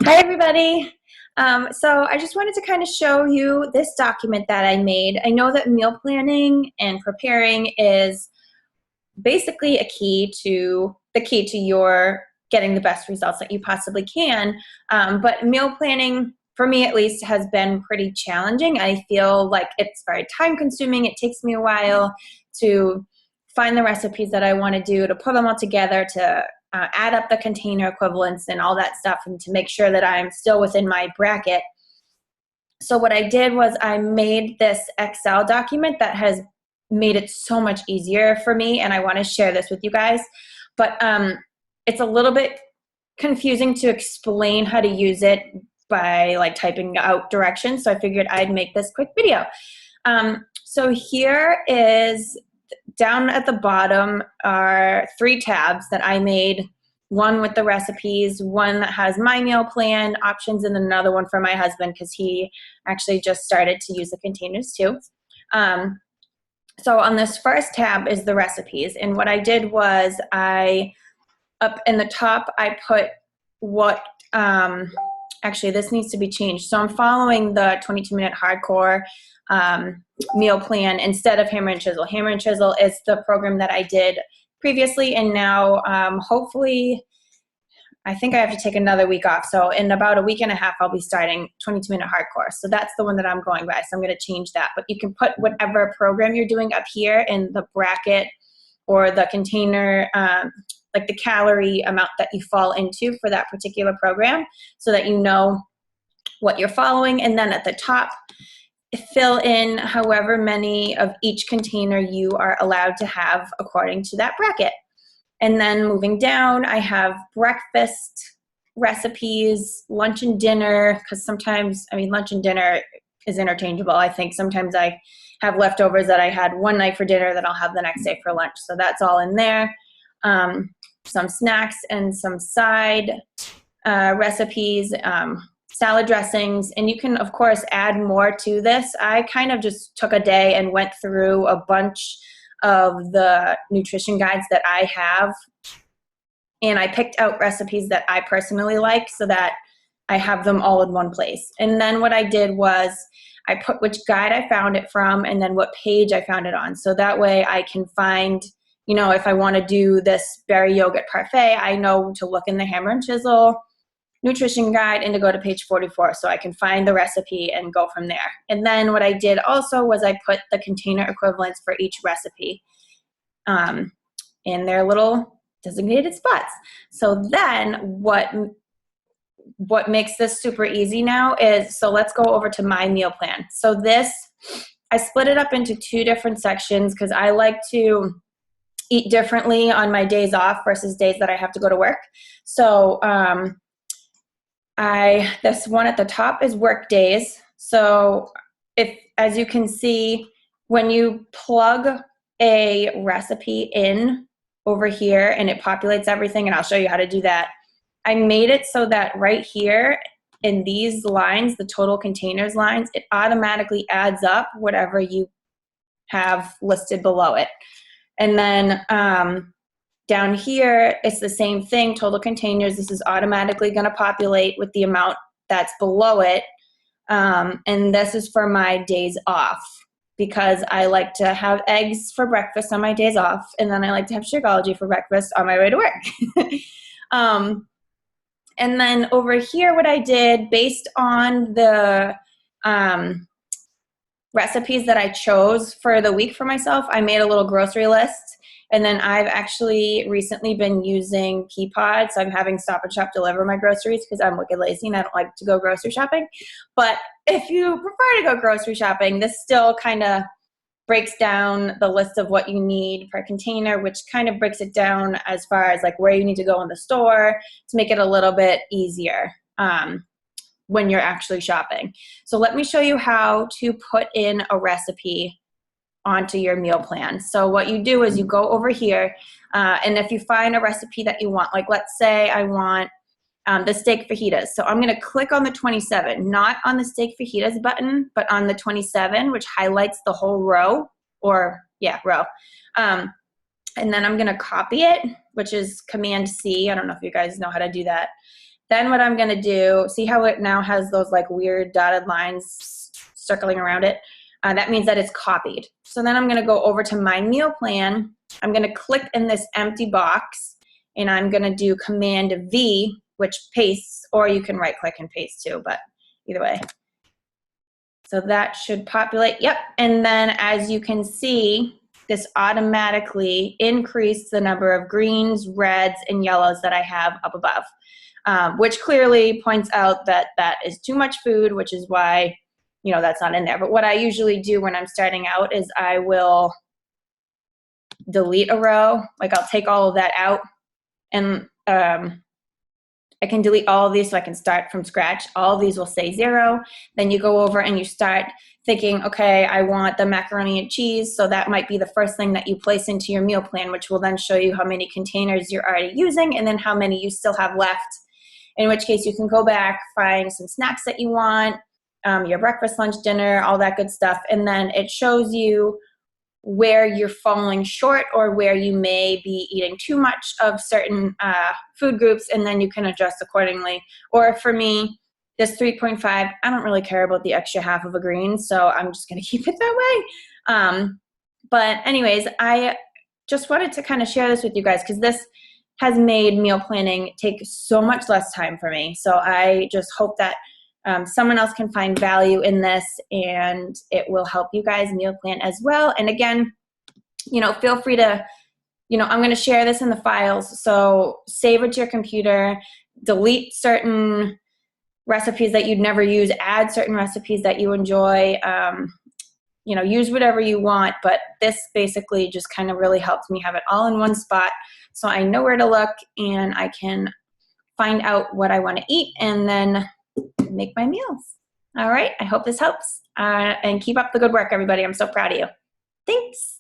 Hi, everybody. So I just wanted to kind of show you this document that I made. I know that meal planning and preparing is basically the key to your getting the best results that you possibly can. But meal planning, for me at least, has been pretty challenging. I feel like it's very time consuming. It takes me a while to find the recipes that I want to do, to put them all together, to add up the container equivalents and all that stuff, and to make sure that I'm still within my bracket. So what I did was I made this Excel document that has made it so much easier for me, and I want to share this with you guys. But it's a little bit confusing to explain how to use it by like typing out directions, so I figured I'd make this quick video. So here is, down at the bottom are 3 tabs that I made, one with the recipes, one that has my meal plan options, and another one for my husband because he actually just started to use the containers too. So on this first tab is the recipes, and what I did was up in the top I put what, actually this needs to be changed. So I'm following the 22-minute hardcore meal plan instead of Hammer and Chisel. Hammer and Chisel is the program that I did previously, and now hopefully, I think I have to take another week off. So in about a week and a half, I'll be starting 22-minute hardcore. So that's the one that I'm going by. So I'm going to change that. But you can put whatever program you're doing up here in the bracket or the container, like the calorie amount that you fall into for that particular program, so that you know what you're following. And then at the top, fill in however many of each container you are allowed to have according to that bracket. And then moving down, I have breakfast recipes, lunch and dinner, because sometimes, I mean, lunch and dinner is interchangeable. I think sometimes I have leftovers that I had one night for dinner that I'll have the next day for lunch. So that's all in there. Some snacks and some side recipes, salad dressings, and you can of course add more to this. I kind of just took a day and went through a bunch of the nutrition guides that I have, and I picked out recipes that I personally like so that I have them all in one place. And then what I did was I put which guide I found it from and then what page I found it on, so that way I can find, you know, if I want to do this berry yogurt parfait, I know to look in the Hammer and Chisel nutrition guide and to go to page 44 so I can find the recipe and go from there. And then what I did also was I put the container equivalents for each recipe in their little designated spots. So then what makes this super easy now is, so let's go over to my meal plan. So this, I split it up into 2 different sections because I like to eat differently on my days off versus days that I have to go to work. So this one at the top is work days. So as you can see, when you plug a recipe in over here and it populates everything, and I'll show you how to do that, I made it so that right here in these lines, the total containers lines, it automatically adds up whatever you have listed below it. And then down here, it's the same thing, total containers. This is automatically going to populate with the amount that's below it. And this is for my days off because I like to have eggs for breakfast on my days off, and then I like to have Shakeology for breakfast on my way to work. And then over here, what I did, based on the recipes that I chose for the week for myself, I made a little grocery list. And then I've actually recently been using Peapod, so I'm having Stop and Shop deliver my groceries because I'm wicked lazy and I don't like to go grocery shopping. But if you prefer to go grocery shopping, this still kind of breaks down the list of what you need per container, which kind of breaks it down as far as like where you need to go in the store to make it a little bit easier when you're actually shopping. So let me show you how to put in a recipe onto your meal plan. So what you do is you go over here, and if you find a recipe that you want, like let's say I want the steak fajitas. So I'm going to click on the 27, not on the steak fajitas button, but on the 27, which highlights the whole row, or yeah, row. And then I'm going to copy it, which is Command C. I don't know if you guys know how to do that. Then what I'm going to do, see how it now has those like weird dotted lines circling around it? That means that it's copied. So then I'm going to go over to my meal plan. I'm going to click in this empty box, and I'm going to do Command V, which pastes, or you can right click and paste too, but either way. So that should populate. Yep. And then as you can see, this automatically increased the number of greens, reds, and yellows that I have up above, which clearly points out that that is too much food, which is why, you know, that's not in there. But what I usually do when I'm starting out is I will delete a row. Like I'll take all of that out, and I can delete all of these so I can start from scratch. All of these will say 0. Then you go over and you start thinking, okay, I want the macaroni and cheese. So that might be the first thing that you place into your meal plan, which will then show you how many containers you're already using and then how many you still have left. In which case you can go back, find some snacks that you want, your breakfast, lunch, dinner, all that good stuff. And then it shows you where you're falling short or where you may be eating too much of certain food groups, and then you can adjust accordingly. Or for me, this 3.5, I don't really care about the extra half of a green, so I'm just going to keep it that way. But anyways, I just wanted to kind of share this with you guys because this has made meal planning take so much less time for me. So I just hope that someone else can find value in this, and it will help you guys meal plan as well. And again, you know, feel free to, you know, I'm going to share this in the files. So save it to your computer, delete certain recipes that you'd never use, add certain recipes that you enjoy, you know, use whatever you want. But this basically just kind of really helps me have it all in one spot. So I know where to look and I can find out what I want to eat and then make my meals. All right. I hope this helps. And keep up the good work, everybody. I'm so proud of you. Thanks.